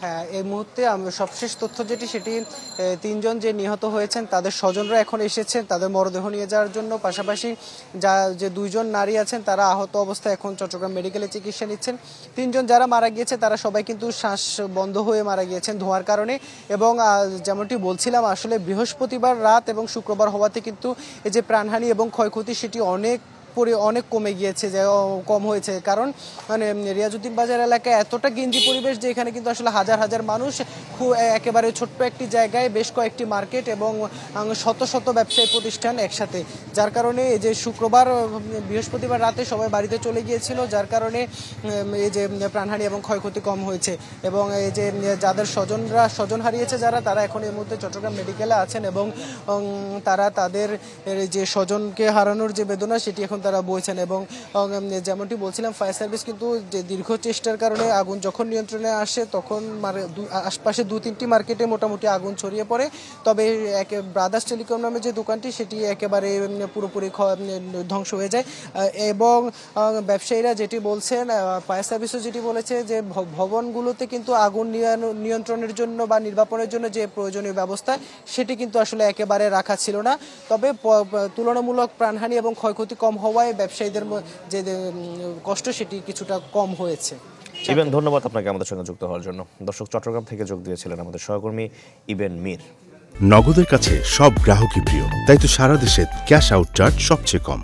হ্যাঁ, এই মুহূর্তে সবশেষ তথ্য যেটি সেটি ৩ জন যে নিহত হয়েছেন তাদের স্বজনরা এখন এসেছেন তাদের মরদেহ নিয়ে যাওয়ার জন্য। পাশাপাশি যে 2 জন নারী আছেন তারা আহত অবস্থায় এখন চট্টগ্রাম মেডিকেলে চিকিৎসা নিচ্ছেন। 3 জন যারা মারা গিয়েছে তারা সবাই কিন্তু শ্বাস বন্ধ হয়ে মারা গিয়েছেন ধোঁয়ার কারণে। এবং যেমনটি বলছিলাম আসলে বৃহস্পতিবার রাত এবং শুক্রবার হওয়াতে কিন্তু এই যে প্রাণহানি এবং ক্ষয়ক্ষতি সেটি অনেক কমে গিয়েছে, যে কম হয়েছে। কারণ মানে রিয়াজউদ্দিন বাজার এলাকায় এতটা গেঞ্জি পরিবেশ যে এখানে কিন্তু আসলে হাজার হাজার মানুষ একেবারে ছোট্ট একটি জায়গায় বেশ কয়েকটি মার্কেট এবং শত শত ব্যবসায়ী প্রতিষ্ঠান একসাথে, যার কারণে এই যে বৃহস্পতিবার রাতে সবাই বাড়িতে চলে গিয়েছিল, যার কারণে এই যে প্রাণহানি এবং ক্ষয়ক্ষতি কম হয়েছে। এবং এই যে যাদের স্বজন হারিয়েছে তারা এখন এই মুহূর্তে চট্টগ্রাম মেডিকেলে আছেন এবং তারা তাদের যে স্বজনকে হারানোর যে বেদনা সেটি এখন তারা বলছেন। এবং যেমনটি বলছিলাম ফায়ার সার্ভিস কিন্তু যে দীর্ঘ চেষ্টার কারণে আগুন যখন নিয়ন্ত্রণে আসে তখন আশপাশে 2-3টি মার্কেটে মোটামুটি আগুন ছড়িয়ে পড়ে। তবে ব্রাদার্স টেলিকম নামে যে দোকানটি সেটি একেবারে পুরোপুরি ধ্বংস হয়ে যায়। এবং ব্যবসায়ীরা যেটি বলছেন, ফায়ার সার্ভিসও যেটি বলেছে যে ভবনগুলোতে কিন্তু আগুন নিয়ন্ত্রণের জন্য বা নির্বাপনের জন্য যে প্রয়োজনীয় ব্যবস্থা সেটি কিন্তু আসলে একেবারে রাখা ছিল না। তবে তুলনামূলক প্রাণহানি এবং ক্ষয়ক্ষতি কম হওয়ায় ব্যবসায়ীদের যে কষ্ট সেটি কিছুটা কম হয়েছে। ইবেন, ধন্যবাদ আপনাকে আমাদের সঙ্গে যুক্ত হওয়ার জন্য। দর্শক, চট্টগ্রাম থেকে যোগ দিয়েছিলেন আমাদের সহকর্মী ইবেন মীর। নগদের কাছে সব গ্রাহকই প্রিয়, তাই তো সারা দেশে ক্যাশ আউট চার্জ সবচেয়ে কম।